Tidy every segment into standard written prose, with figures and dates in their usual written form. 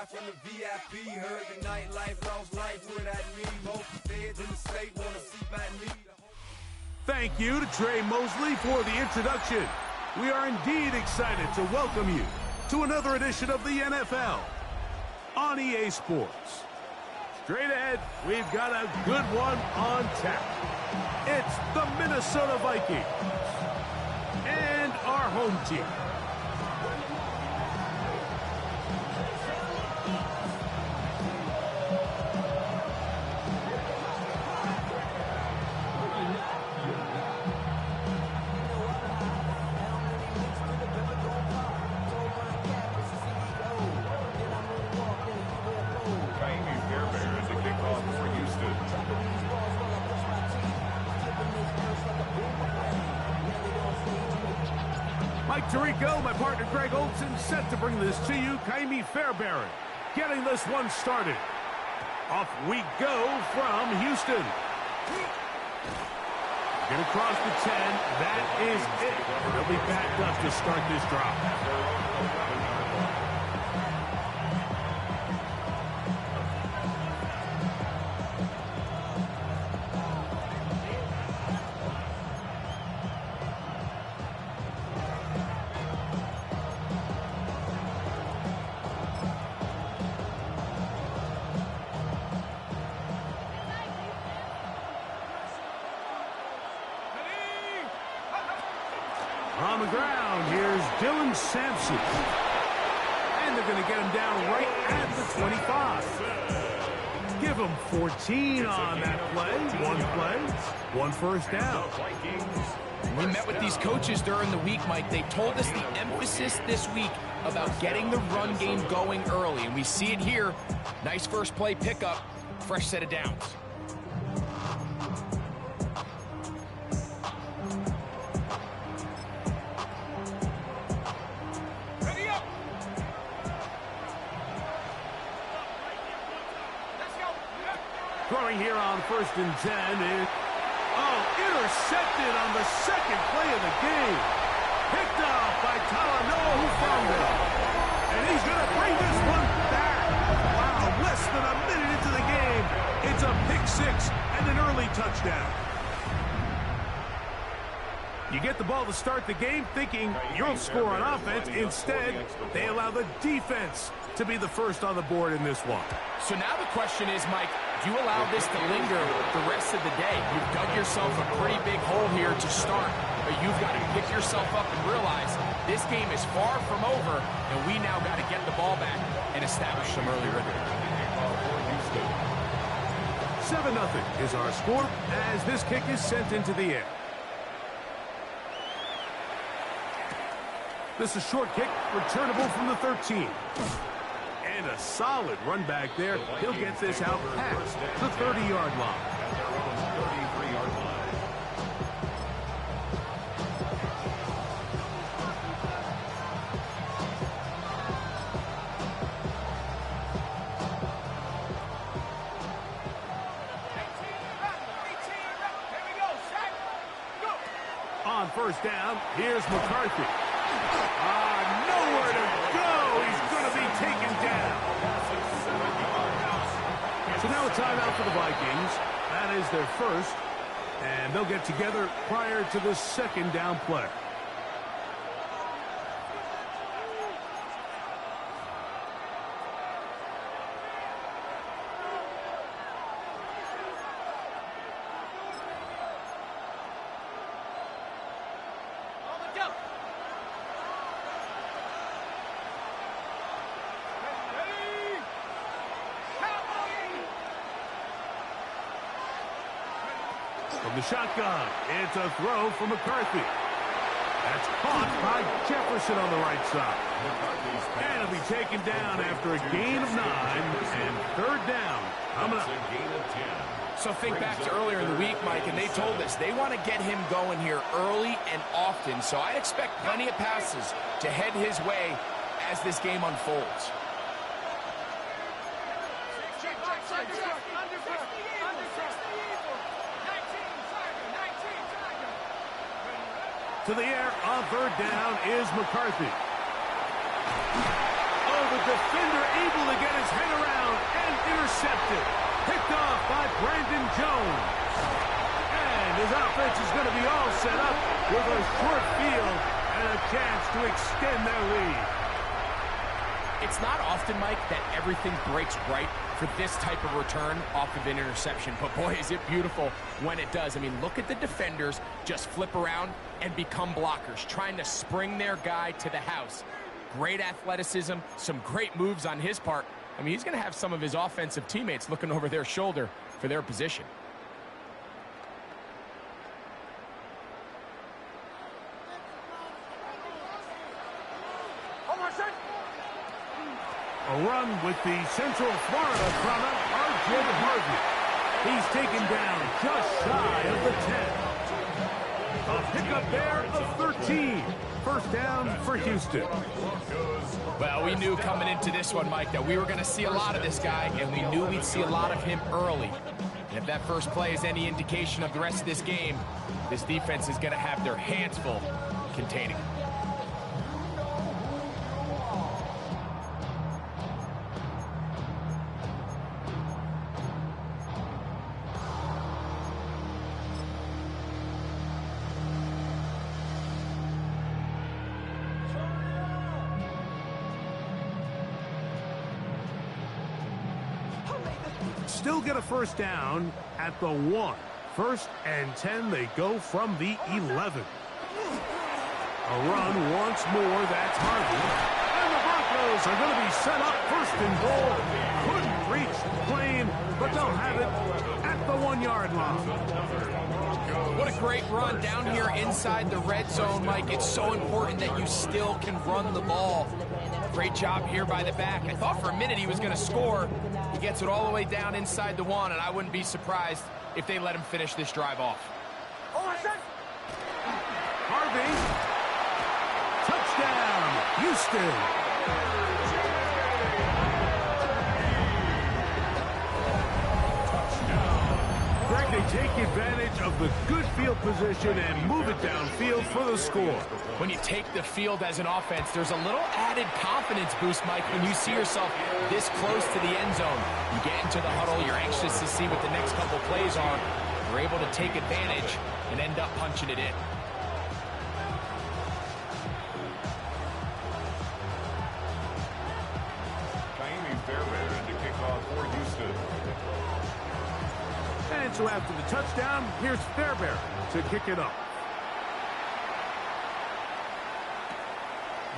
live from the VIP. Heard the nightlife, lost life without me. Both feds in the state want to see by me. Thank you to Trey Mosley for the introduction. We are indeed excited to welcome you to another edition of the NFL on EA Sports. Straight ahead, we've got a good one on tap. It's the Minnesota Vikings and our home team. Mike Tirico, my partner Greg Olson, set to bring this to you. Kaimi Fairbairn getting this one started. Off we go from Houston. Get across the 10. That is it. They'll be backed up to start this drive. On the ground, here's Dylan Sampson. And they're going to get him down right at the 25. Give him 14 on that play. One first down. We met with these coaches during the week, Mike. They told us the emphasis this week about getting the run game going early. And we see it here. Nice first play pickup. Fresh set of downs. Throwing here on 1st and 10 is, intercepted on the second play of the game. Picked off by Talanoa, who found it. And he's going to bring this one back. Wow, less than a minute into the game. It's a pick six and an early touchdown. You get the ball to start the game thinking you'll score on offense. Instead, they allow the defense to be the first on the board in this one. So now the question is, Mike, do you allow this to linger the rest of the day? You've dug yourself a pretty big hole here to start, but you've got to pick yourself up and realize this game is far from over, and we now got to get the ball back and establish some early rhythm. 7-0 is our score as this kick is sent into the air. This is a short kick, returnable from the 13. And a solid run back there. He'll get this out past the 30-yard line. On 1st down, here's McCarthy. Nowhere to go. He's going to be taken down. So now a timeout for the Vikings. That is their first. And they'll get together prior to the 2nd down play. From the shotgun, it's a throw from McCarthy. That's caught by Jefferson on the right side. And it'll be taken down after a gain of 9 and 3rd down. Coming up. So think back to earlier in the week, Mike, and they told us they want to get him going here early and often. So I expect plenty of passes to head his way as this game unfolds. To the air on 3rd down is McCarthy. Oh, the defender able to get offense is going to be all set up with a short field and a chance to extend their lead. It's not often, Mike, that everything breaks right for this type of return off of an interception. But, boy, is it beautiful when it does. I mean, look at the defenders just flip around and become blockers, trying to spring their guy to the house. Great athleticism, some great moves on his part. I mean, he's going to have some of his offensive teammates looking over their shoulder for their position. A run with the Central Florida product, R.J. Harvey. He's taken down just shy of the 10. A pickup there of 13. First down for Houston. Well, we knew coming into this one, Mike, that we were going to see a lot of this guy, and we knew we'd see a lot of him early. And if that first play is any indication of the rest of this game, this defense is going to have their hands full containing him. Still get a first down at the 1. First and 10, they go from the 11. A run once more, that's Harvey. And the Broncos are going to be set up first and goal. Couldn't reach the plane, but they'll have it at the 1-yard line. What a great run down here inside the red zone, Mike. It's so important that you still can run the ball. Great job here by the back. I thought for a minute he was going to score. He gets it all the way down inside the 1, and I wouldn't be surprised if they let him finish this drive off. Harvey. Touchdown, Houston. Greg, they take advantage of the good field position and move it downfield for the score. When you take the field as an offense, there's a little added confidence boost, Mike, when you see yourself this close to the end zone. You get into the huddle, you're anxious to see what the next couple plays are. You're able to take advantage and end up punching it in. To kick off for Houston. And so after the touchdown, here's Fairbairn to kick it off.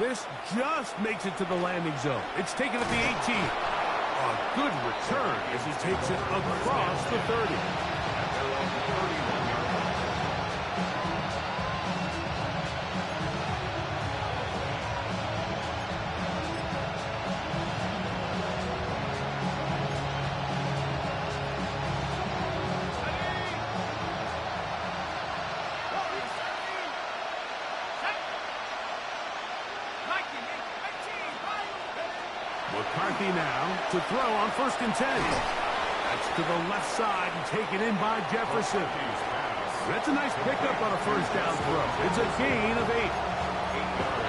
This just makes it to the landing zone. It's taken at the 18. A good return as he takes it across the 30. McCarthy now to throw on first and 10. That's to the left side and taken in by Jefferson. That's a nice pickup on a first down throw. It's a gain of 8.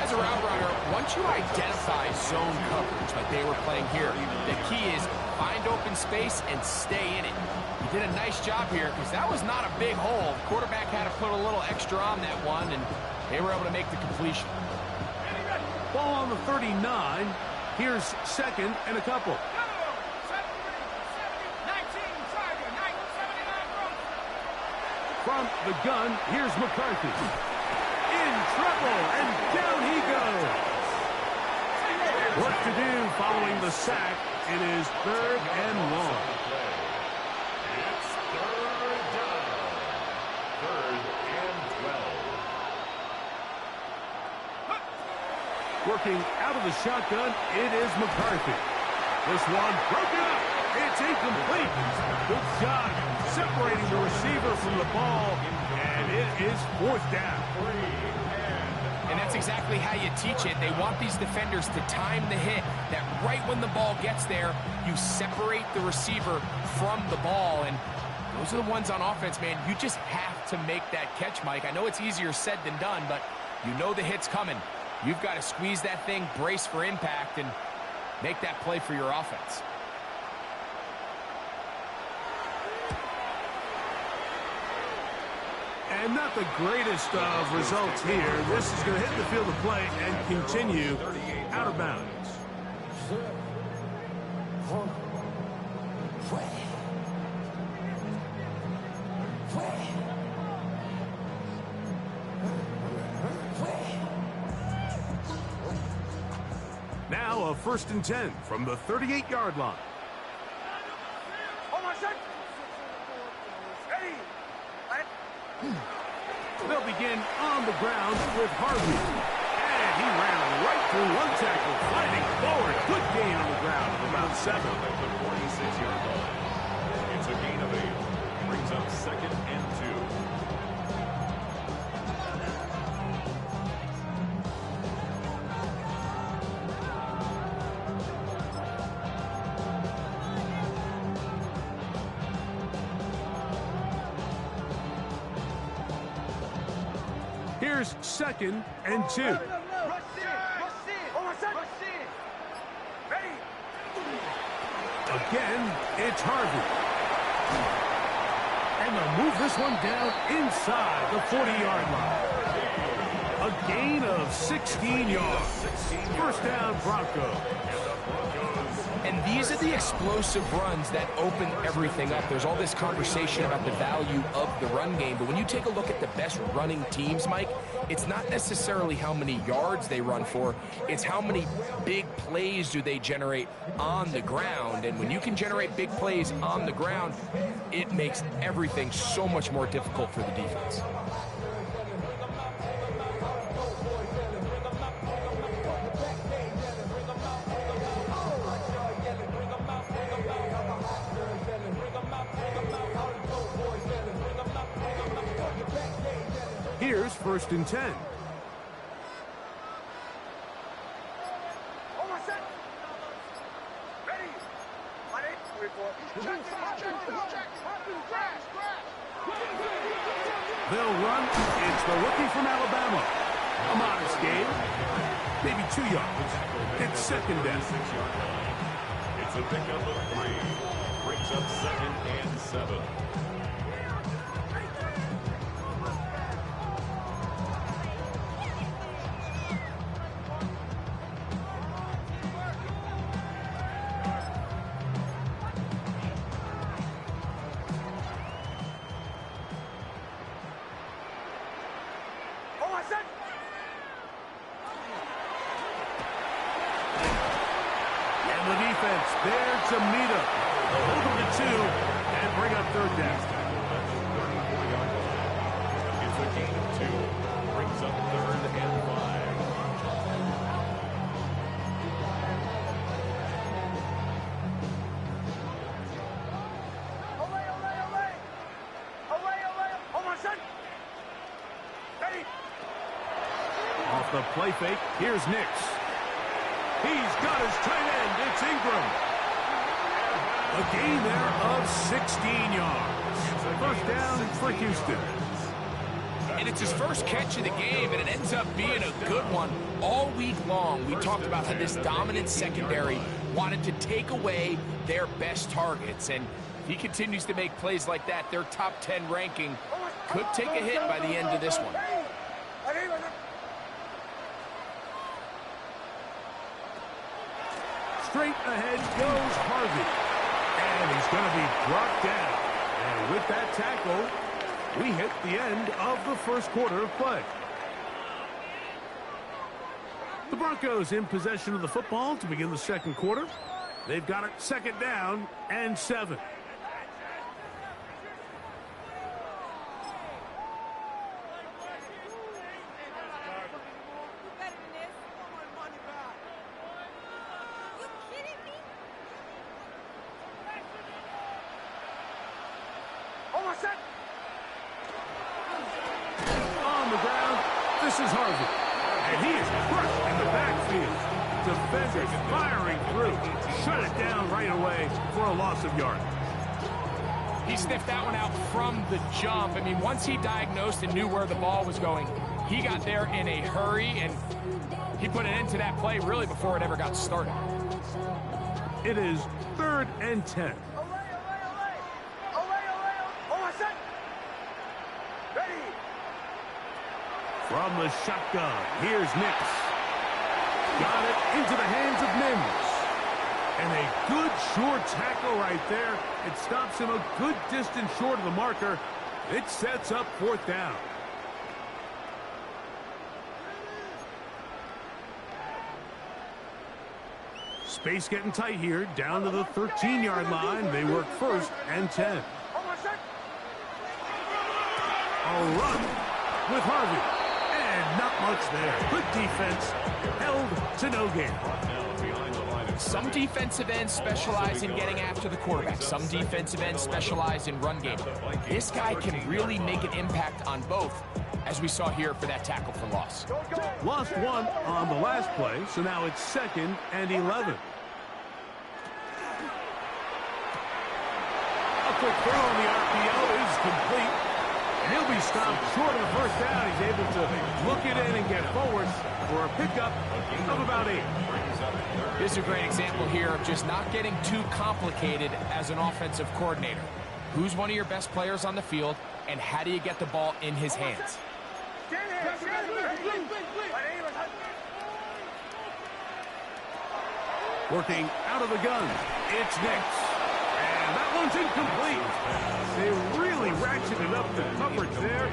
As a route runner, once you identify zone coverage like they were playing here, the key is find open space and stay in it. He did a nice job here because that was not a big hole. The quarterback had to put a little extra on that one, and they were able to make the completion. Ball on the 39. Here's second and a couple. From the gun, here's McCarthy. In trouble, and down he goes. Work to do following the sack. It is 3rd and long. It's 3rd down. 3rd and 12. Working out of the shotgun, it is McCarthy. This one broken up. It's incomplete. Good shot, separating the receiver from the ball, and it is 4th down. And that's exactly how you teach it. They want these defenders to time the hit, that right when the ball gets there, you separate the receiver from the ball. And those are the ones on offense, man. You just have to make that catch, Mike. I know it's easier said than done, but you know the hit's coming. You've got to squeeze that thing, brace for impact, and make that play for your offense. And not the greatest of results here. This is going to hit the field of play and continue out of bounds. Now a 1st and 10 from the 38-yard line. They'll begin on the ground with Harvey. And he ran right through one tackle, fighting forward. Good gain on the ground of about 7. At the 46-yard line. It's a gain of 8. Brings up 2nd and 2. Here's 2nd and 2. Again, it's Harvey. And they'll move this one down inside the 40-yard line. A gain of 16 yards. 1st down, Broncos. And these are the explosive runs that open everything up. There's all this conversation about the value of the run game, but when you take a look at the best running teams, Mike, it's not necessarily how many yards they run for, it's how many big plays do they generate on the ground. And when you can generate big plays on the ground, it makes everything so much more difficult for the defense. Here's 1st and 10. They'll run. It's the rookie from Alabama. A modest gain. Maybe 2 yards. It's 2nd down. It's a pickup of 3. Brings up 2nd and 7. And the defense there to meet him. They'll hold him to 2 and bring up 3rd down. It's a gain of 2. Brings up 3rd and 5. Off the play fake, here's Nix. He's got his tight end. It's Ingram. A gain there of 16 yards. 1st down for Houston. And it's his first catch of the game, and it ends up being a good one. All week long, we talked about how this dominant secondary wanted to take away their best targets. And if he continues to make plays like that, their top 10 ranking could take a hit by the end of this one. Straight ahead goes Harvey. And he's going to be brought down. And with that tackle, we hit the end of the 1st quarter of play. The Broncos in possession of the football to begin the 2nd quarter. They've got it 2nd down and 7. On the ground, this is Harvey. And he is crushed in the backfield. Defenders firing through. Shut it down right away for a loss of yardage. He sniffed that one out from the jump. I mean, once he diagnosed and knew where the ball was going, he got there in a hurry, and he put an end to that play really before it ever got started. It is 3rd and 10. From the shotgun, here's Nix. Got it into the hands of Mims. And a good short tackle right there. It stops him a good distance short of the marker. It sets up 4th down. Space getting tight here, down to the 13-yard line. They work 1st and 10. A run with Harvey. And not much there. Good defense. Held to no gain. Some defensive ends specialize in getting after the quarterback. Some defensive ends specialize in run game. This guy can really make an impact on both, as we saw here for that tackle for loss. Lost 1 on the last play, so now it's 2nd and 11. A quick throw on the RPO is complete. And he'll be stopped short of the 1st down. He's able to look it in and get forward for a pickup of about 8. This is a great example here of just not getting too complicated as an offensive coordinator. Who's one of your best players on the field, and how do you get the ball in his hands? Working out of the gun, it's Nix. And that one's incomplete. They really ratcheted up the coverage there,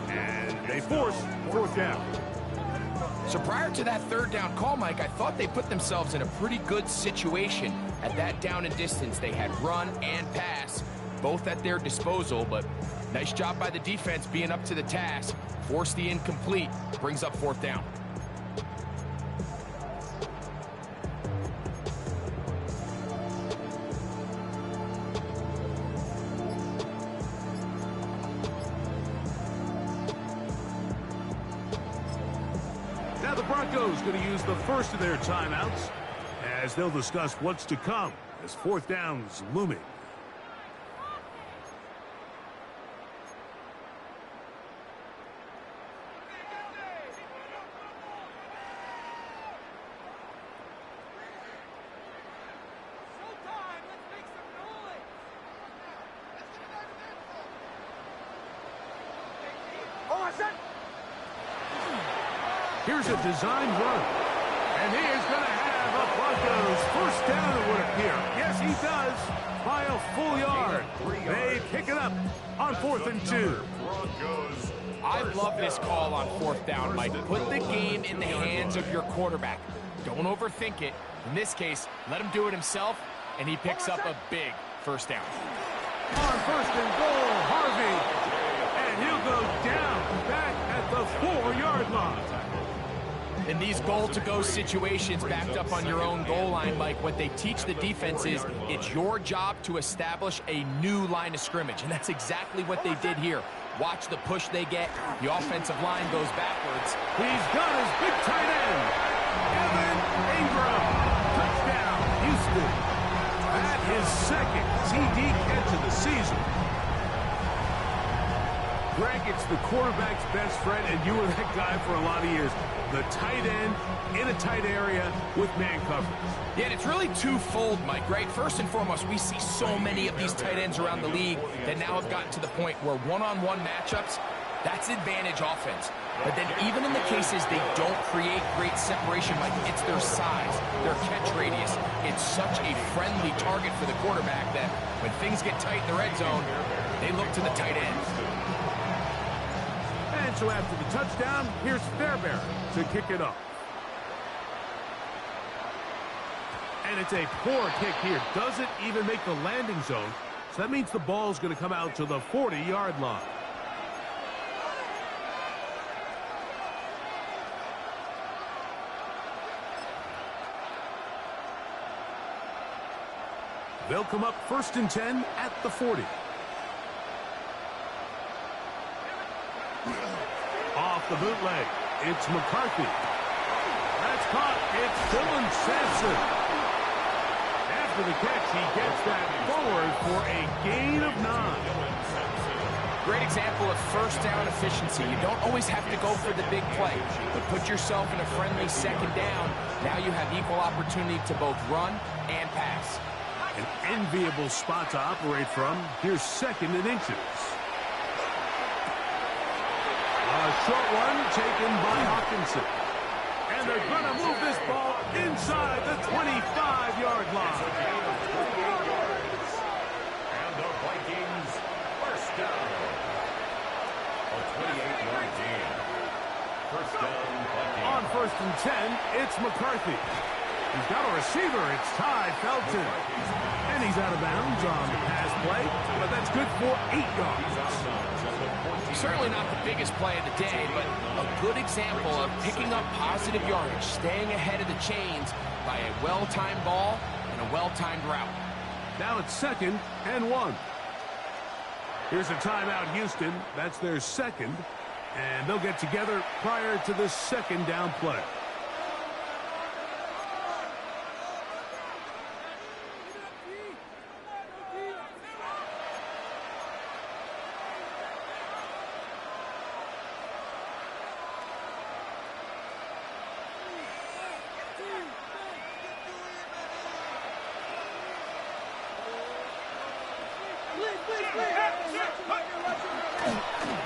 and they force 4th down. So prior to that 3rd down call, Mike, I thought they put themselves in a pretty good situation at that down and distance. They had run and pass, both at their disposal, but nice job by the defense being up to the task. Force the incomplete, brings up 4th down. Now the Broncos going to use the first of their timeouts as they'll discuss what's to come as 4th down's looming. Here's a designed run. And he is going to have a Broncos 1st down, it would appear. Yes, he does. By a full yard. They pick it up on 4th and 2. I love this call on 4th down, Mike. Put the game in the hands of your quarterback. Don't overthink it. In this case, let him do it himself, and he picks up a big 1st down. On 1st and goal, Harvey. And he'll go down back at the 4-yard line. In these goal-to-go situations backed up on your own goal line, Mike, what they teach the defense is it's your job to establish a new line of scrimmage, and that's exactly what they did here. Watch the push they get. The offensive line goes backwards. He's got his big tight end, Evan Ingram. Touchdown, Houston. That is 2nd TD catch of the season. Greg, it's the quarterback's best friend, and you were that guy for a lot of years. The tight end in a tight area with man coverage. Yeah, and it's really twofold, Mike, right? First and foremost, we see so many of these tight ends around the league that now have gotten to the point where one-on-one matchups, that's advantage offense. But then even in the cases they don't create great separation, Mike, it's their size, their catch radius. It's such a friendly target for the quarterback that when things get tight in the red zone, they look to the tight end. And so after the touchdown, here's Fairbairn to kick it off. And it's a poor kick here. Doesn't even make the landing zone. So that means the ball's going to come out to the 40-yard line. They'll come up 1st and 10 at the 40. Off the bootleg, it's McCarthy. That's caught. It's Dylan Sampson. After the catch, he gets that forward for a gain of 9. Great example of 1st down efficiency. You don't always have to go for the big play, but put yourself in a friendly 2nd down. Now you have equal opportunity to both run and pass. An enviable spot to operate from. Here's 2nd and inches. A short one taken by Hawkinson. And they're going to move this ball inside the 25-yard line. And the Vikings first down. A 28-yard gain. First down, Vikings. On 1st and 10, it's McCarthy. He's got a receiver. It's Ty Felton. And he's out of bounds on the pass play, but that's good for 8 yards. Certainly not the biggest play of the day, but a good example of picking up positive yardage, staying ahead of the chains by a well-timed ball and a well-timed route. Now it's 2nd and 1. Here's a timeout, Houston. That's their second, and they'll get together prior to the 2nd down play.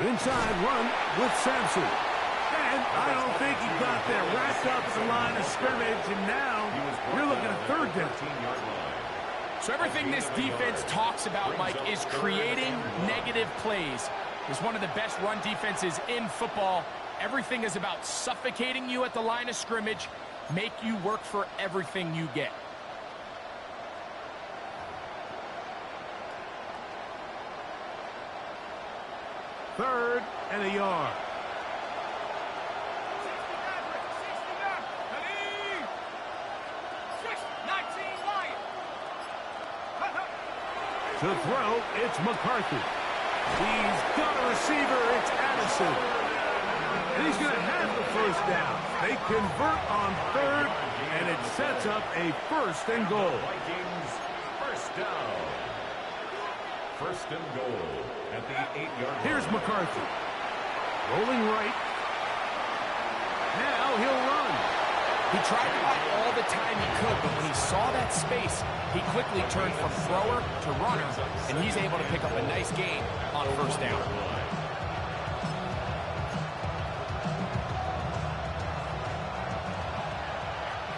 Inside run with Sampson. And I don't think he got there. Wrapped up at the line of scrimmage, and now you're looking at 3rd down. So everything this defense talks about, Mike, is creating negative plays. It's one of the best run defenses in football. Everything is about suffocating you at the line of scrimmage, make you work for everything you get. Third and a yard. To throw, it's McCarthy. He's got a receiver, it's Addison. And he's going to have the 1st down. They convert on 3rd, and it sets up a 1st and goal. Vikings first down. 1st and goal at the 8-yard line. Here's McCarthy. Rolling right. Now he'll run. He tried to buy all the time he could, but when he saw that space, he quickly turned from thrower to runner, and he's able to pick up a nice gain on 1st down.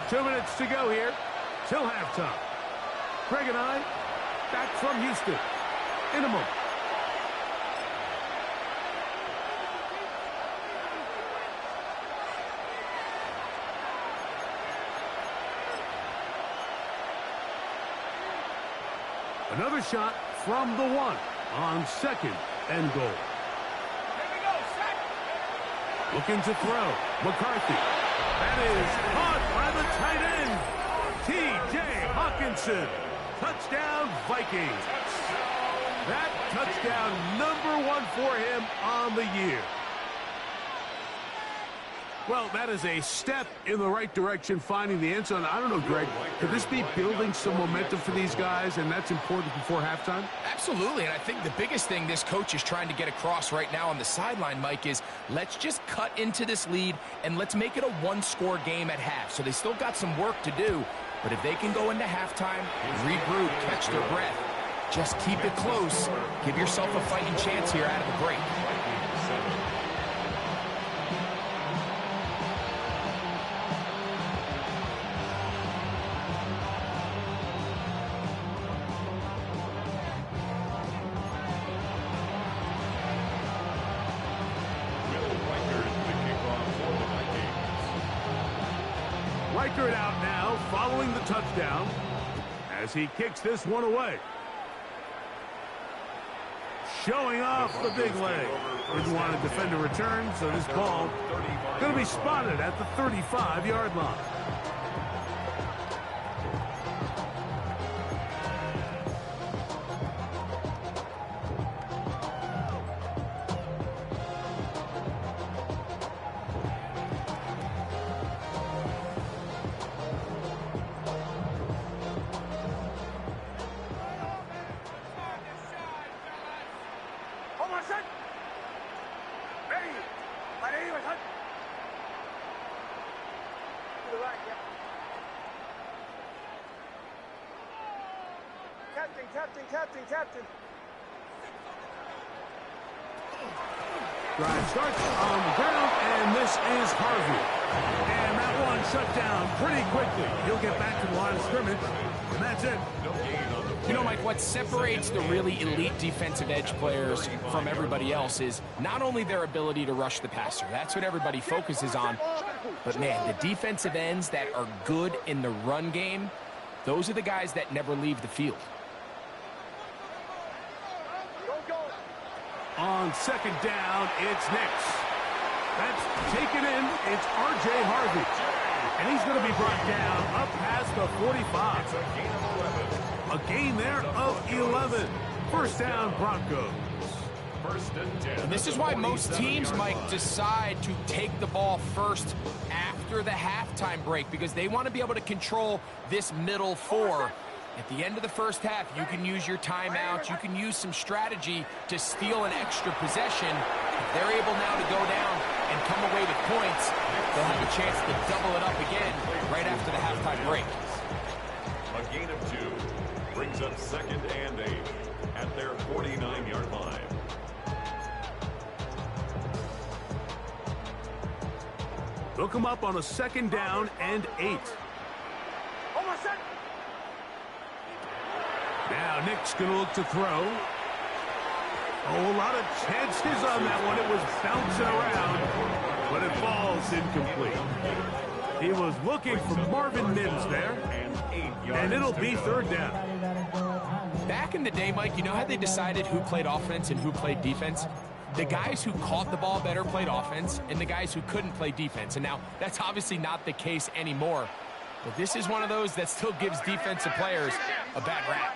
Two minutes to go here till halftime. Greg and I back from Houston in a moment. Another shot from the 1 on 2nd and goal. Looking to throw. McCarthy. That is caught by the tight end. T.J. Hawkinson. Touchdown, Vikings. That touchdown number 1 for him on the year. Well, that is a step in the right direction, finding the end zone. I don't know, Greg, could this be building some momentum for these guys, and that's important before halftime? Absolutely, and I think the biggest thing this coach is trying to get across right now on the sideline, Mike, is let's just cut into this lead, and let's make it a 1-score game at half. So they still got some work to do, but if they can go into halftime, regroup, catch their breath, just keep it close, give yourself a fighting chance here out of the break. Riker out now following the touchdown as he kicks this one away. Showing off the big leg. Didn't want to defend a return, so this ball going to be spotted at the 35-yard line. Captain. Drive starts on the ground, and this is Harvey. And that one shut down pretty quickly. He'll get back to the line of scrimmage, and that's it. You know, Mike, what separates the really elite defensive edge players from everybody else is not only their ability to rush the passer. That's what everybody focuses on. But, man, the defensive ends that are good in the run game, those are the guys that never leave the field. On second down, it's Nix. That's taken in. It's R.J. Harvey. And he's going to be brought down up past the 45. A gain there of 11. First down, Broncos. First and 10. And this is why most teams, Mike, decide to take the ball first after the halftime break, because they want to be able to control this middle four. At the end of the first half, you can use your timeout. You can use some strategy to steal an extra possession. If they're able now to go down and come away with points, they'll have a chance to double it up again right after the halftime break. A gain of 2 brings up second and 8 at their 49-yard line. They'll come up on a second down and 8. Now Nick's going to look to throw. Oh, a lot of chances on that one. It was bouncing around, but it falls incomplete. He was looking for Marvin Mims there, and it'll be third down. Back in the day, Mike, you know how they decided who played offense and who played defense? The guys who caught the ball better played offense, and the guys who couldn't play defense. And now, that's obviously not the case anymore. But this is one of those that still gives defensive players a bad rap.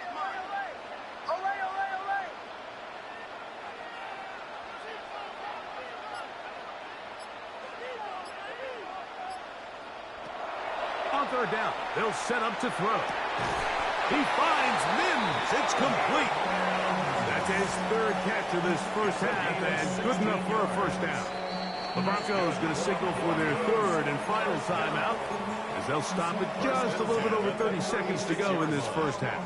On third down, they'll set up to throw. He finds Mims. It's complete. That's his third catch of this first half, and good enough for a first down. The Broncos going to signal for their third and final timeout, as they'll stop it just a little bit over 30 seconds to go in this first half.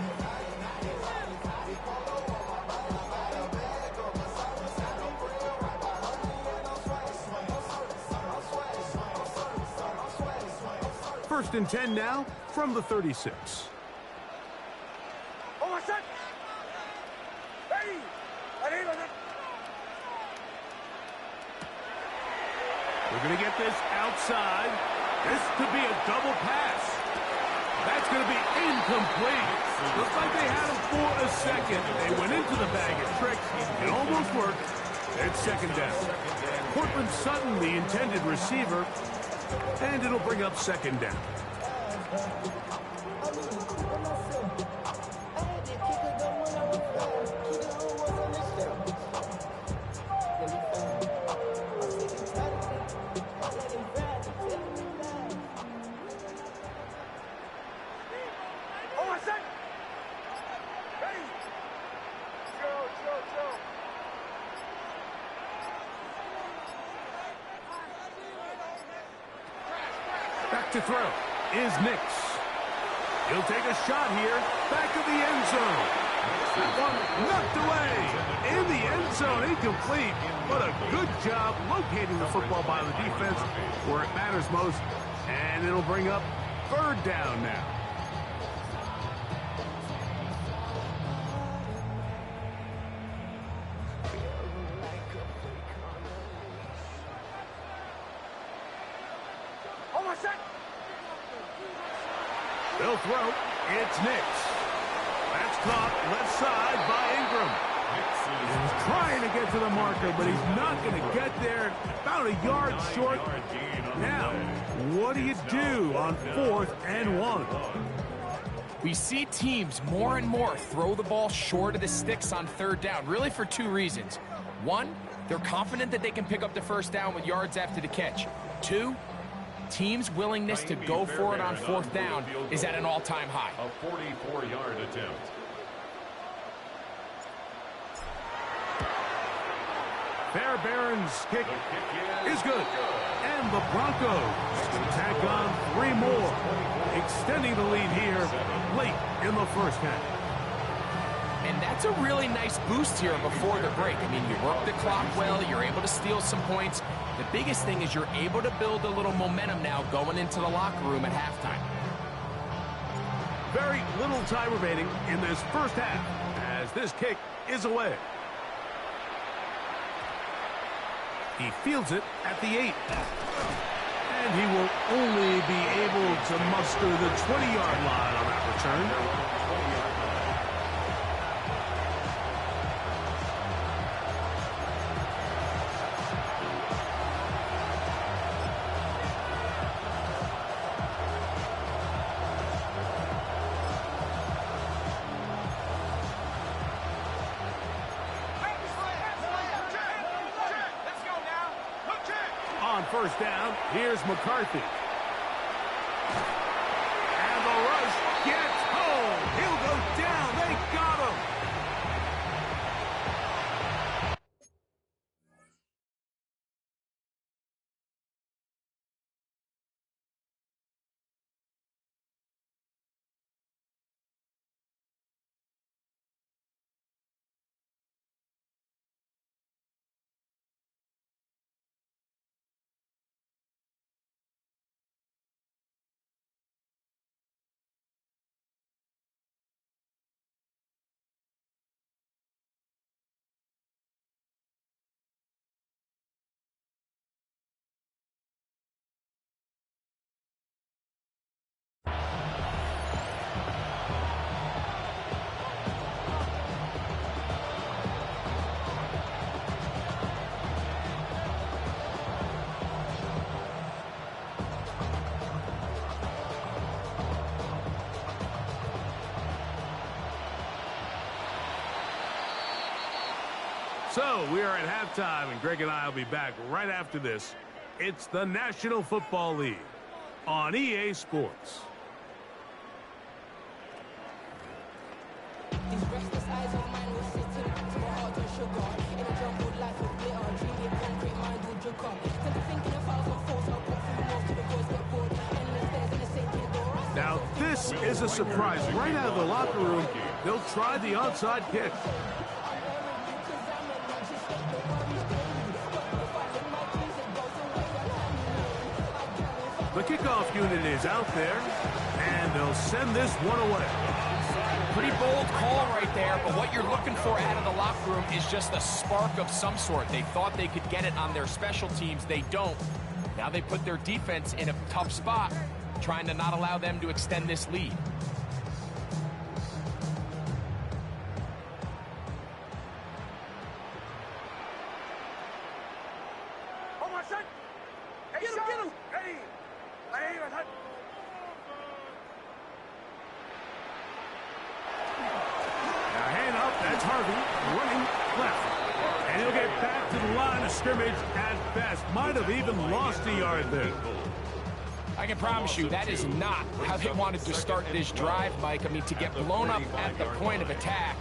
First and 10 now from the 36. We're going to get this outside. This could be a double pass. That's going to be incomplete. Looks like they had him for a second. They went into the bag of tricks. It almost worked. It's second down. Cortland Sutton, the intended receiver, and it'll bring up second down. Back to throw is Nix. He'll take a shot here. Back of the end zone. That one knocked away. In the end zone, incomplete. But a good job locating the football by the defense where it matters most. And it'll bring up third down now. They'll throw. It's Nix. That's caught left side by Ingram. He's trying to get to the marker, but he's not going to get there. About a yard short. Now, what do you do on 4th and 1? We see teams more and more throw the ball short of the sticks on third down, really for two reasons. One, they're confident that they can pick up the first down with yards after the catch. Two, teams' willingness to go for it on 4th down is at an all-time high. A 44-yard attempt. Fairbairn's kick is good. And the Broncos can tack on 3 more, extending the lead here late in the first half. And that's That's a really nice boost here before the break. I mean, you work the clock well, you're able to steal some points. The biggest thing is you're able to build a little momentum now going into the locker room at halftime. Very little time remaining in this first half as this kick is away. He fields it at the 8. And he will only be able to muster the 20-yard line on that return. On first down, here's McCarthy. And the rush gets home. He'll go down. They got him. So we are at halftime, and Greg and I will be back right after this. It's the National Football League on EA Sports. These restless eyes of mine were sitting to my heart and sugar. In a jumbled life of glitter, dreaming concrete mind will drink up. Instead of thinking of thousand thoughts, I'll put through most to the voice get bored. Endless stairs in the same kid door. Now this is a surprise. Right out of the locker room, they'll try the onside kick. The kickoff unit is out there, and they'll send this one away. Pretty bold call right there, but what you're looking for out of the locker room is just a spark of some sort. They thought they could get it on their special teams. They don't. Now they put their defense in a tough spot, trying to not allow them to extend this lead. Might have even lost a yard there. I can promise you that is not how they wanted to start this drive, Mike. I mean, to get blown up at the point of attack,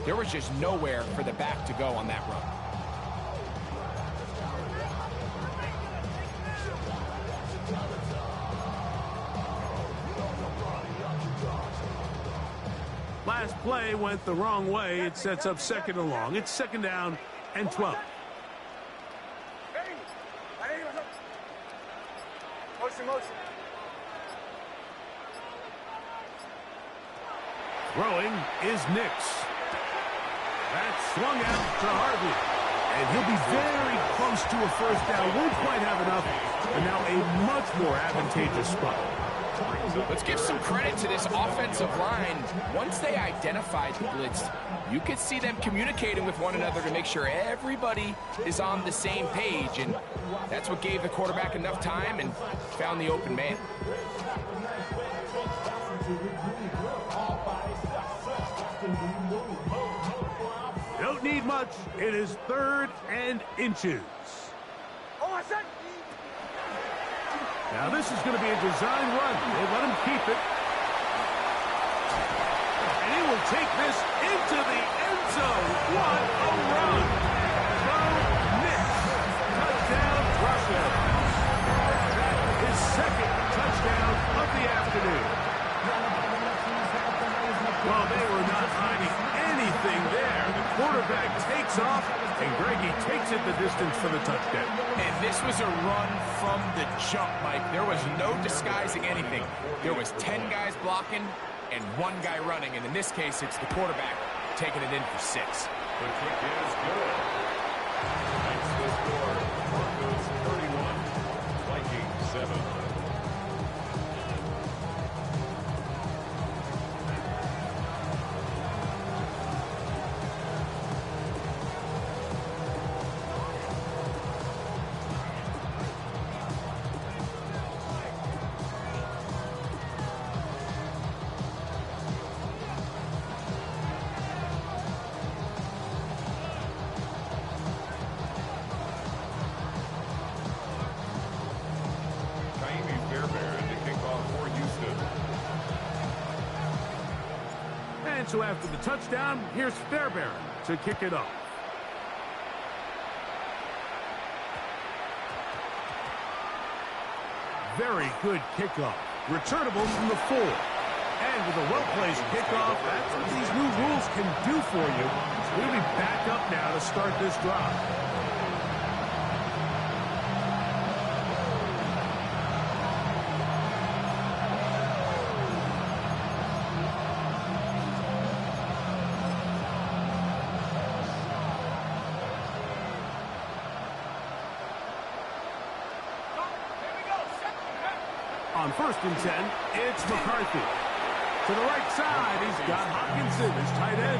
there was just nowhere for the back to go on that run. Last play went the wrong way. It sets up second and long. It's second down and 12. Throwing is Nix. That's swung out to Harvey. And he'll be very close to a first down. Won't quite have enough. And now a much more advantageous spot. Let's give some credit to this offensive line. Once they identified the blitz, you could see them communicating with one another to make sure everybody is on the same page. And that's what gave the quarterback enough time and found the open man. Don't need much. It is 3rd and inches. Now this is going to be a design run. They let him keep it. And he will take this into the end zone. What a run. Bo Nix. Touchdown, Russell. His second touchdown of the afternoon. Well, they were not hiding anything fakes off, and Greggy takes it the distance for the touchdown. And this was a run from the jump, Mike. There was no disguising anything. There was 10 guys blocking and 1 guy running, and in this case, it's the quarterback taking it in for 6. The kick is good. Makes the score. Broncos 31, Vikings 7. So after the touchdown, here's Fairbairn to kick it off. Very good kickoff. Returnable from the 4. And with a well-placed kickoff, that's what these new rules can do for you. We'll be back up now to start this drive. On 1st and 10, it's McCarthy. To the right side, he's got Hopkinson, his tight end.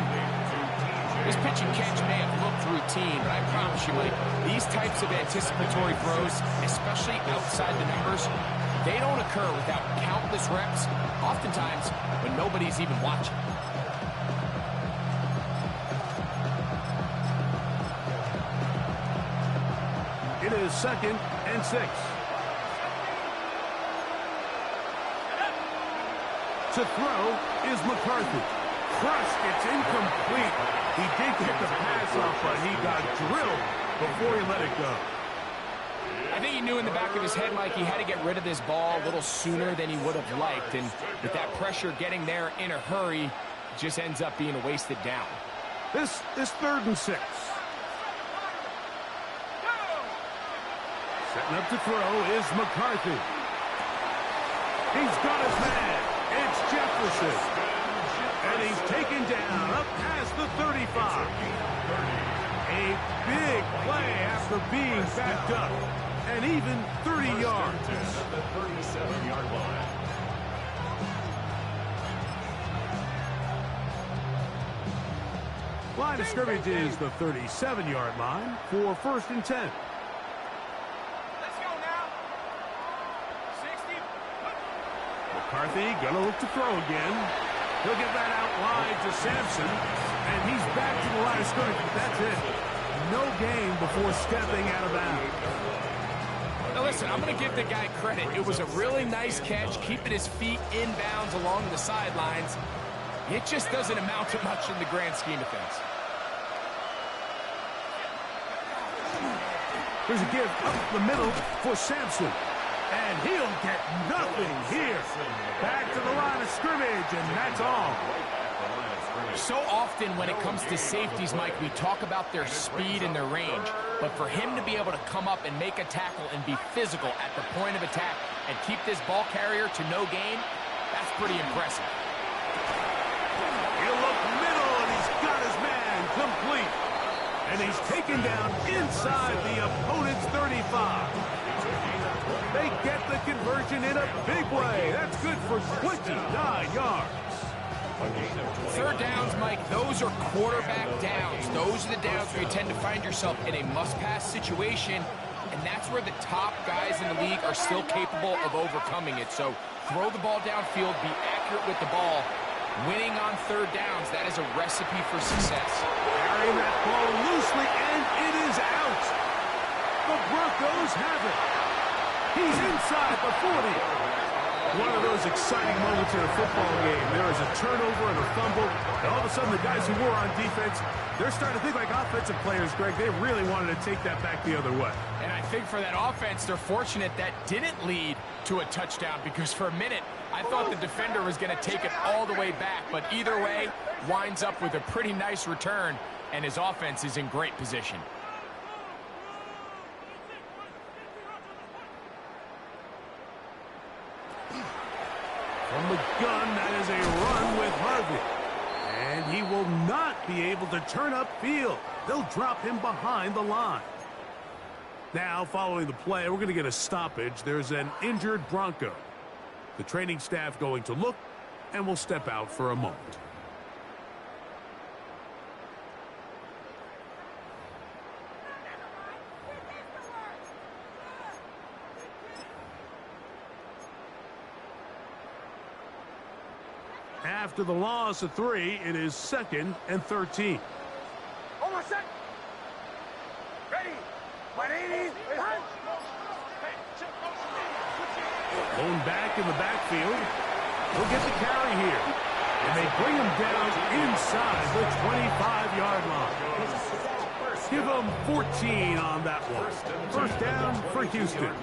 This pitch and catch may have looked routine, but I promise you, Mike, these types of anticipatory throws, especially outside the numbers, they don't occur without countless reps, oftentimes when nobody's even watching. It is 2nd and 6. To throw is McCarthy. Crushed, it's incomplete. He did get the pass off, but he got drilled before he let it go. I think he knew in the back of his head, Mike, he had to get rid of this ball a little sooner than he would have liked. And with that pressure getting there in a hurry, it just ends up being a wasted down. This is 3rd and 6. Setting up to throw is McCarthy. He's got his man. It's Jefferson. And he's taken down up past the 35. A big play after being backed up. And even 30 yards. At the 37-yard line. Line of scrimmage is the 37-yard line for 1st and 10. McCarthy gonna look to throw again. He'll get that out wide to Sampson, and he's back to the line of scrimmage. That's it. No gain before stepping out of bounds. Now listen, I'm going to give the guy credit. It was a really nice catch, keeping his feet inbounds along the sidelines. It just doesn't amount to much in the grand scheme of things. There's a give up the middle for Sampson. And he'll get nothing here. Back to the line of scrimmage, and that's all. So often when it comes to safeties, Mike, we talk about their speed and their range. But for him to be able to come up and make a tackle and be physical at the point of attack and keep this ball carrier to no gain, that's pretty impressive. He'll look middle, and he's got his man complete. And he's taken down inside the opponent's 35. They get the conversion in a big way. That's good for 29 yards. 3rd downs, Mike, those are quarterback downs. Those are the downs where you tend to find yourself in a must-pass situation, and that's where the top guys in the league are still capable of overcoming it. So throw the ball downfield, be accurate with the ball. Winning on 3rd downs, that is a recipe for success. Carrying that ball loosely, and it is out. The Broncos have it. He's inside the 40. One of those exciting moments in a football game. There is a turnover and a fumble, and all of a sudden the guys who were on defense, they're starting to think like offensive players, Greg. They really wanted to take that back the other way. And I think for that offense, they're fortunate that didn't lead to a touchdown, because for a minute, I thought the defender was going to take it all the way back. But either way, winds up with a pretty nice return and his offense is in great position. From the gun, that is a run with Harvey. And he will not be able to turn upfield. They'll drop him behind the line. Now, following the play, we're going to get a stoppage. There's an injured Bronco. The training staff going to look, and will step out for a moment. After the loss of 3, it is 2nd and 13. Almost set. Ready. 180. Blown back in the backfield. He'll get the carry here. And they bring him down inside the 25-yard line. Give him 14 on that one. First down for Houston.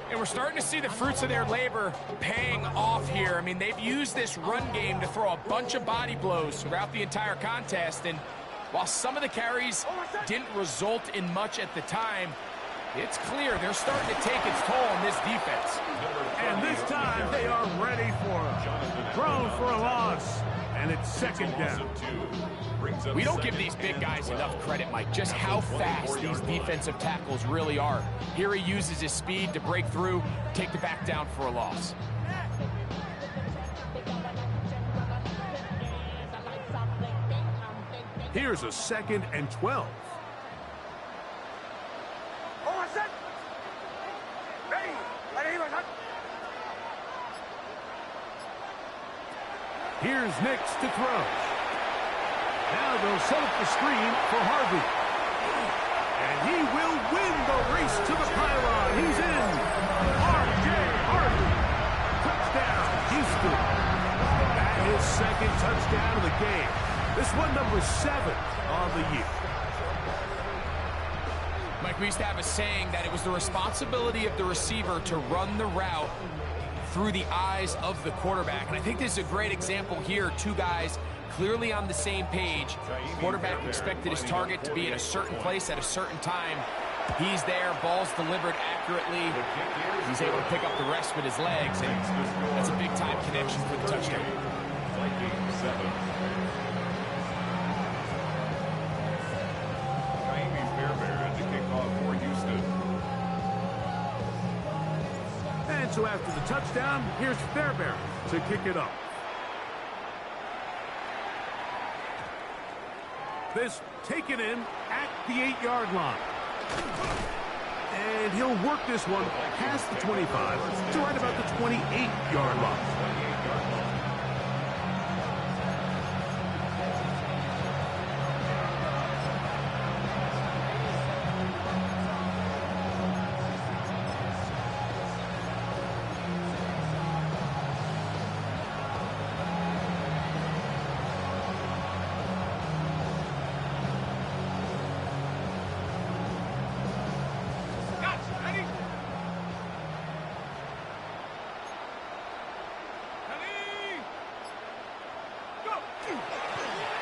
And we're starting to see the fruits of their labor paying off here. I mean, they've used this run game to throw a bunch of body blows throughout the entire contest. And while some of the carries didn't result in much at the time, it's clear they're starting to take its toll on this defense. And this time they are ready for him. Thrown for a loss. And it's 2nd down. We don't give these big guys enough credit, Mike, just how fast these defensive tackles really are. Here he uses his speed to break through, take the back down for a loss. Here's a 2nd and 12. Almost set. Ready. 180. Here's Nix to throw. Now they'll set up the screen for Harvey. And he will win the race to the pylon. He's in. R.J. Harvey. Touchdown, Houston. That is 2nd touchdown of the game. This one number 7 on the year. Mike, we used to have a saying that it was the responsibility of the receiver to run the route through the eyes of the quarterback. And I think this is a great example here. Two guys clearly on the same page. Quarterback expected his target to be in a certain place at a certain time. He's there, ball's delivered accurately. He's able to pick up the rest with his legs, and that's a big-time connection for the touchdown. And so after the touchdown, here's Fairbairn to kick it up. This taken in at the 8-yard line. And he'll work this one past the 25 to right about the 28-yard line.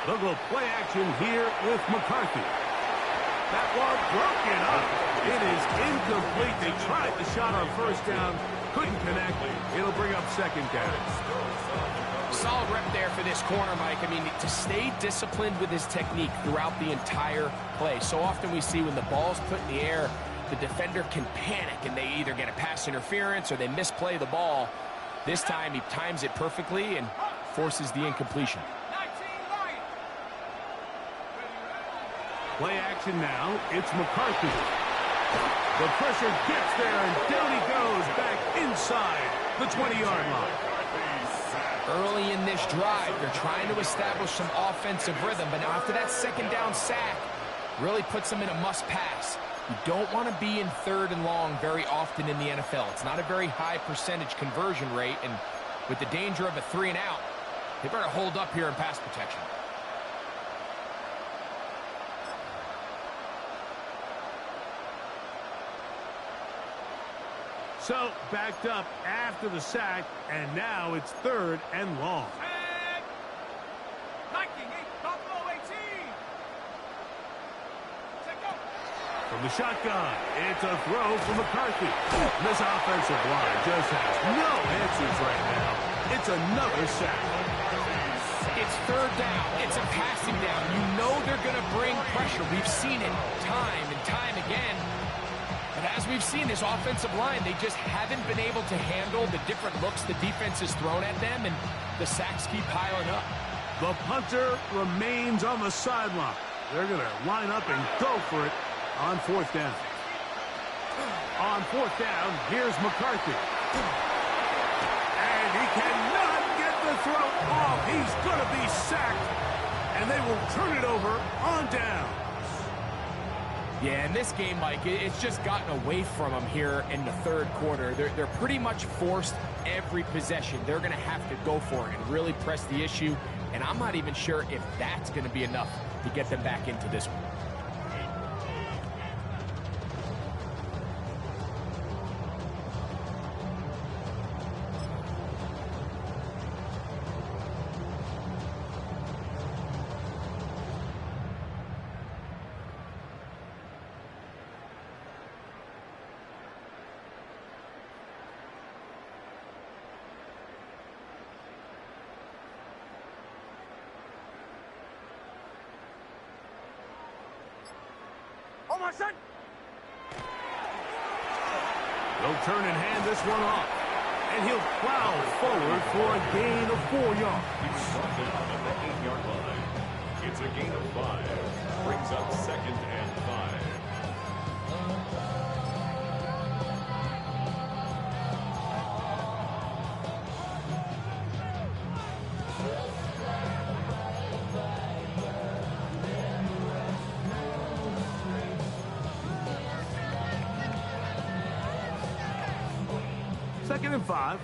They'll go play action here with McCarthy. That one broken up. It is incomplete. They tried the shot on first down. Couldn't connect. It'll bring up 2nd down. Solid rep there for this corner, Mike. I mean, to stay disciplined with his technique throughout the entire play. So often we see when the ball's put in the air, the defender can panic and they either get a pass interference or they misplay the ball. This time he times it perfectly and forces the incompletion. Play action now. It's McCarthy. The pressure gets there, and down he goes back inside the 20-yard line. Early in this drive, they're trying to establish some offensive rhythm, but now after that 2nd down sack, really puts them in a must-pass. You don't want to be in 3rd and long very often in the NFL. It's not a very high percentage conversion rate, and with the danger of a 3-and-out, they better hold up here in pass protection. So, backed up after the sack, and now it's 3rd and long. From the shotgun, it's a throw from McCarthy. This offensive line just has no answers right now. It's another sack. It's third down. It's a passing down. You know they're going to bring pressure. We've seen it time and time again. But as we've seen, this offensive line, they just haven't been able to handle the different looks the defense has thrown at them, and the sacks keep piling up. The punter remains on the sideline. They're going to line up and go for it on fourth down. On fourth down, here's McCarthy. And he cannot get the throw off. He's going to be sacked. And they will turn it over on down. Yeah, in this game, Mike, it's just gotten away from them here in the third quarter. They're pretty much forced every possession. They're going to have to go for it and really press the issue. And I'm not even sure if that's going to be enough to get them back into this one. They'll turn and hand this one off. And he'll plow forward for a gain of 4 yards. He's brought down at the 8-yard line. It's a gain of 5. Brings up 2nd and 5. Second and 5.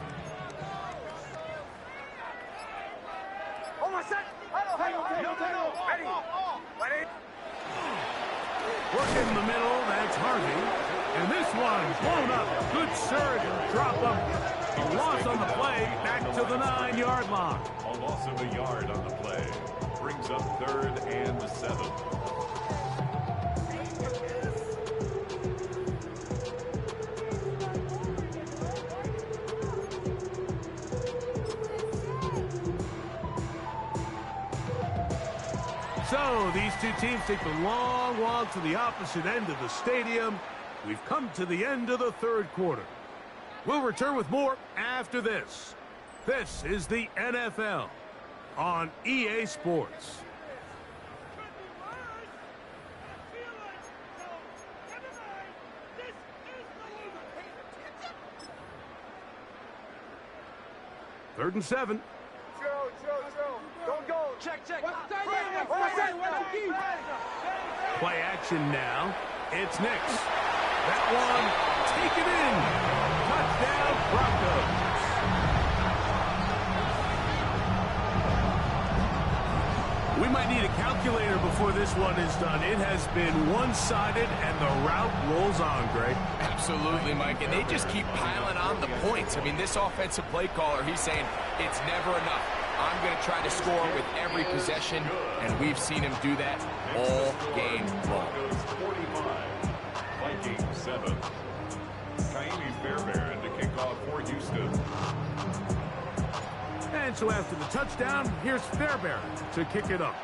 Working in the middle, that's Harvey. And this one's blown up. Good surge and drop up. A loss on the play, back to the 9-yard line. A loss of a yard on the play. Brings up 3rd and 7. So these two teams take the long walk to the opposite end of the stadium. We've come to the end of the third quarter. We'll return with more after this. This is the NFL on EA Sports. Third and 7. Don't go. Check. Play action now. It's Nix. That one, take it in. Touchdown, Broncos. We might need a calculator before this one is done. It has been one-sided, and the route rolls on, Greg. Absolutely, Mike, and they just keep piling on the points. I mean, this offensive play caller, he's saying it's never enough. I'm going to try to score with every possession, and we've seen him do that all game long. 45, Vikings 7. Kaimi Fairbairn to kick off for Houston. And so after the touchdown, here's Fairbairn to kick it up.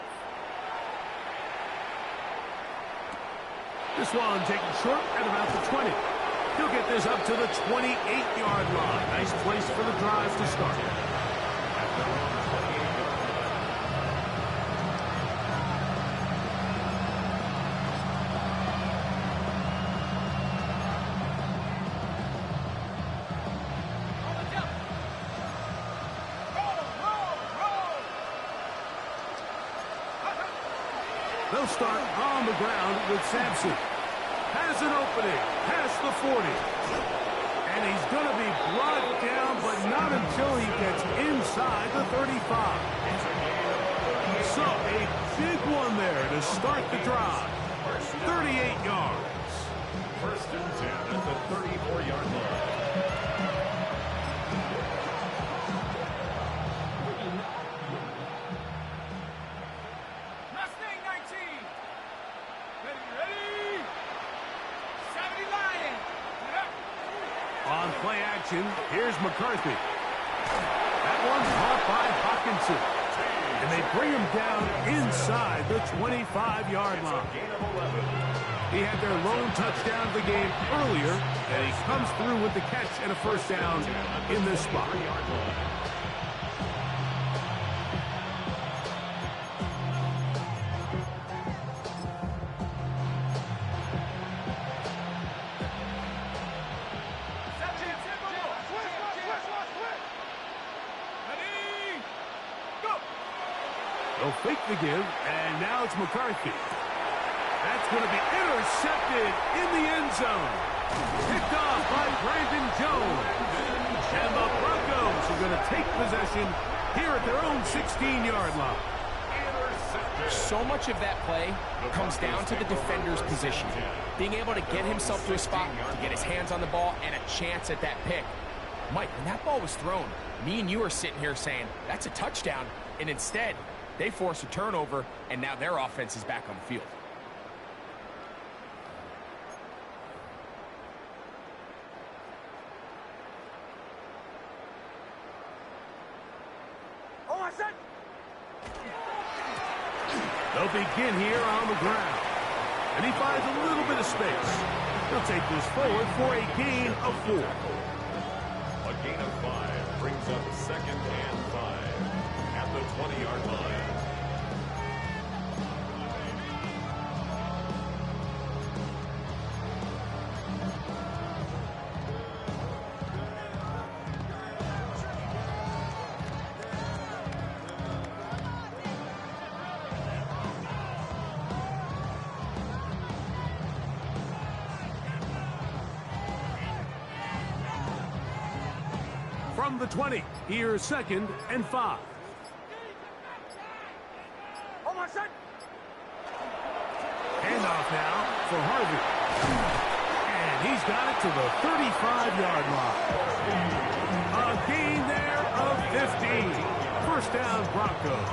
This one taken short at about the 20. He'll get this up to the 28-yard line. Nice place for the drive to start. They'll start on the ground with Sampson. Has an opening past the 40. And he's going to be brought down, but not until he gets inside the 35. So a big one there to start the drive. 38 yards. 1st and 10 at the 34-yard line. action. Here's McCarthy. That one's caught by Hawkinson. And they bring him down inside the 25-yard line. He had their lone touchdown of the game earlier, and he comes through with the catch and a first down in this spot. They'll fake the give, and now it's McCarthy. That's going to be intercepted in the end zone. Picked off by Brandon Jones. And the Broncos are going to take possession here at their own 16-yard line. So much of that play comes down to the defender's position. Being able to get himself to a spot, to get his hands on the ball, and a chance at that pick. Mike, when that ball was thrown, me and you are sitting here saying, that's a touchdown. And instead, they force a turnover, and now their offense is back on the field. They'll begin here on the ground. And he finds a little bit of space. He'll take this forward for a gain of 4. A gain of 5 brings up 2nd and 5 at the 20-yard line. From the 20, here's 2nd and 5. Handoff now for Harvey. And he's got it to the 35-yard line. A gain there of 15. First down, Broncos.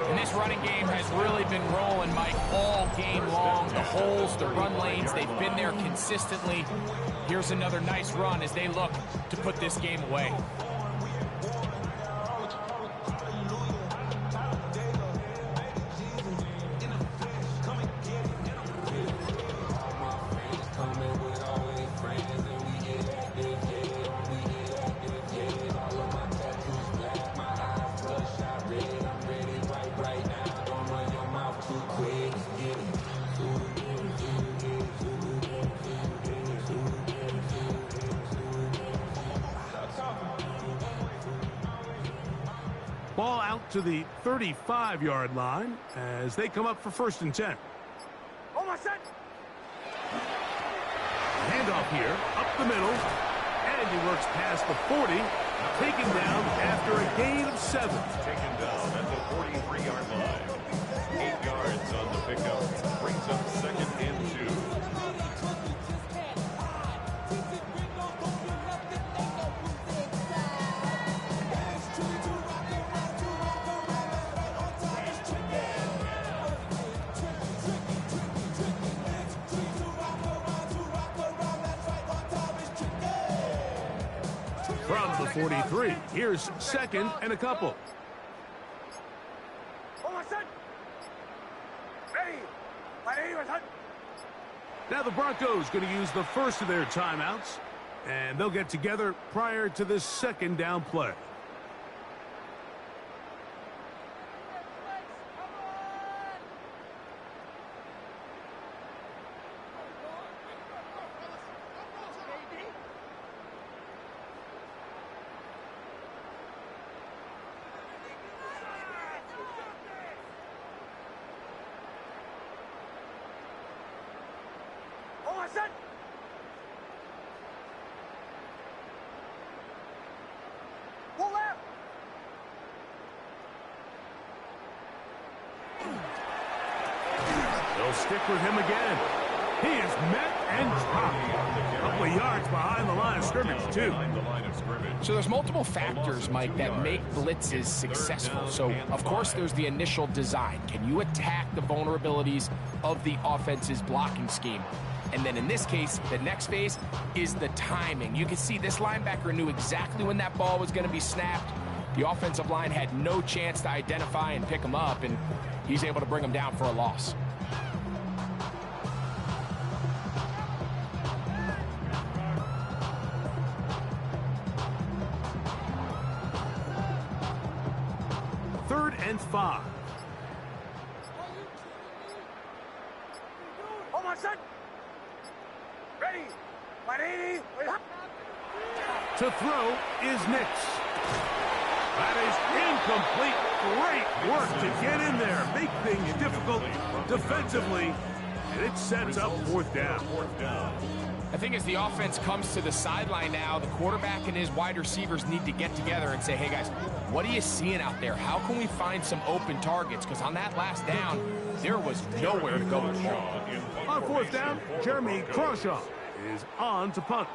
And this running game has really been rolling, Mike, all game long. The holes, the run lanes, they've been there consistently. Here's another nice run as they look to put this game away. Ball out to the 35-yard line as they come up for 1st and 10. Handoff here, up the middle, and he works past the 40, taken down after a gain of 7. Taken down at the 43-yard line. 8 yards on the pickup. Brings up 2nd and 2. From the 43, here's 2nd and a couple. Now the Broncos going to use the first of their timeouts, and they'll get together prior to this 2nd down play. They'll stick with him again. He is met and dropped. A couple of yards behind the line of scrimmage, too. So there's multiple factors, Mike, that make blitzes successful. So, of course, there's the initial design. Can you attack the vulnerabilities of the offense's blocking scheme? And then in this case, the next phase is the timing. You can see this linebacker knew exactly when that ball was going to be snapped. The offensive line had no chance to identify and pick him up, and he's able to bring him down for a loss. Third and 5. Hold on, son. Ready. 180. To throw is Nix. That is incomplete. Great work to get in there. Make things difficult defensively. And it sets up fourth down. I think as the offense comes to the sideline now, the quarterback and his wide receivers need to get together and say, hey, guys, what are you seeing out there? How can we find some open targets? Because on that last down, there was nowhere to go with the ball. On fourth down, Jeremy Crawshaw is on to punt.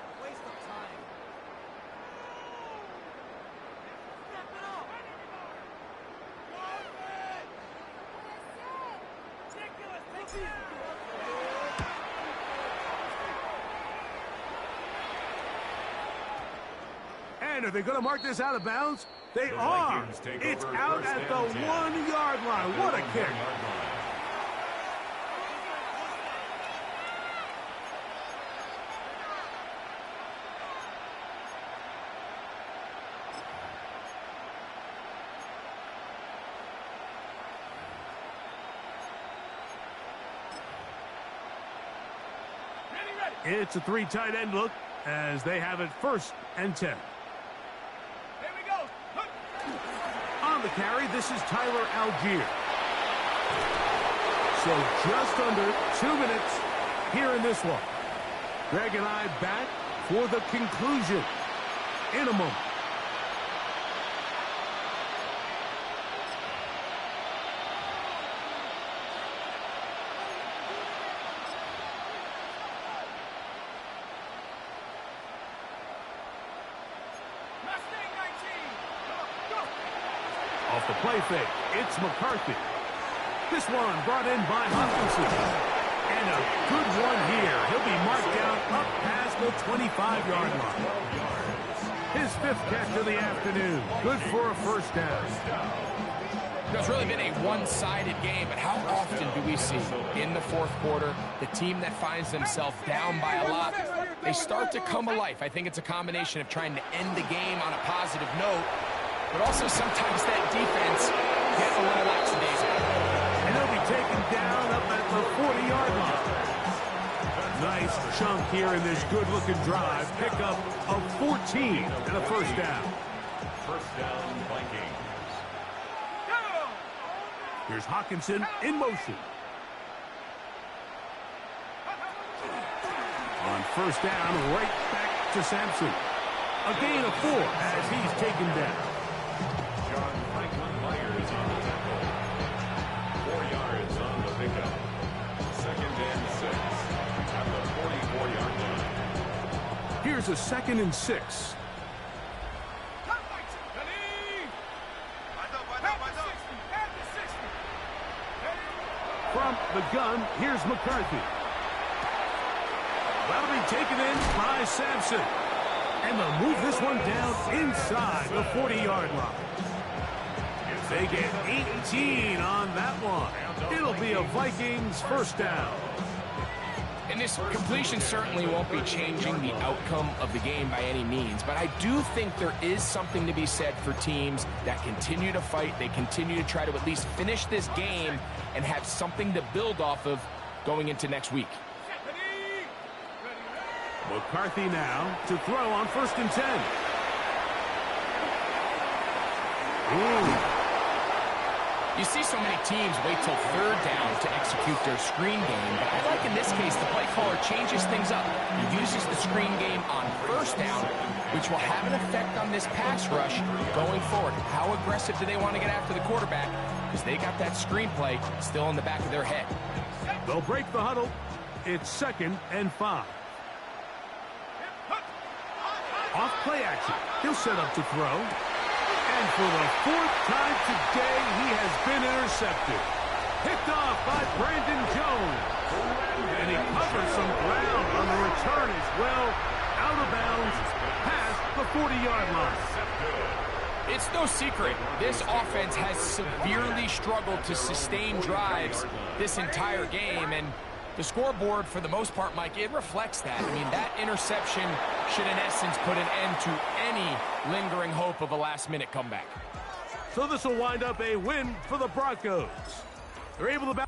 And are they going to mark this out of bounds? They are. It's out at the 1-yard line. What a kick. It's a 3 tight end look as they have it 1st and 10. On the carry, this is Tyler Algier. So just under 2 minutes here in this one. Greg and I back for the conclusion in a moment. Off the play fake, it's McCarthy. This one brought in by Hopkinson. And a good one here. He'll be marked down up past the 25-yard line. His 5th catch of the afternoon. Good for a 1st down. It's really been a one-sided game, but how often do we see in the 4th quarter the team that finds themselves down by a lot, they start to come alive? I think it's a combination of trying to end the game on a positive note, but also sometimes that defense gets a little lackadaisical. And they'll be taken down up at the 40-yard line. Nice chunk here in this good-looking drive. Pick up of 14 and a 1st down. 1st down, Vikings. Here's Hawkinson in motion. On 1st down, right back to Sampson. A gain of 4 as he's taken down. John Franklin Myers on the tackle. 4 yards on the pickup. 2nd and 6 at the 44-yard line. Here's a 2nd and 6. From the gun, here's McCarthy. That'll be taken in by Sampson. And they'll move this one down inside the 40-yard line. They get 18 on that one. It'll be a Vikings 1st down. And this completion certainly won't be changing the outcome of the game by any means, but I do think there is something to be said for teams that continue to fight. They continue to try to at least finish this game and have something to build off of going into next week. McCarthy now to throw on 1st and 10. Ooh. You see so many teams wait till 3rd down to execute their screen game, but I like in this case the play caller changes things up. He uses the screen game on 1st down, which will have an effect on this pass rush going forward. How aggressive do they want to get after the quarterback? Because they got that screen play still in the back of their head. They'll break the huddle. It's 2nd and 5. Off play action. He'll set up to throw. And for the 4th time today, he has been intercepted. Picked off by Brandon Jones. And he covers some ground on the return as well. Out of bounds, past the 40-yard line. It's no secret, this offense has severely struggled to sustain drives this entire game, and the scoreboard, for the most part, Mike, it reflects that. I mean, that interception should, in essence, put an end to any lingering hope of a last-minute comeback. So this will wind up a win for the Broncos. They're able to...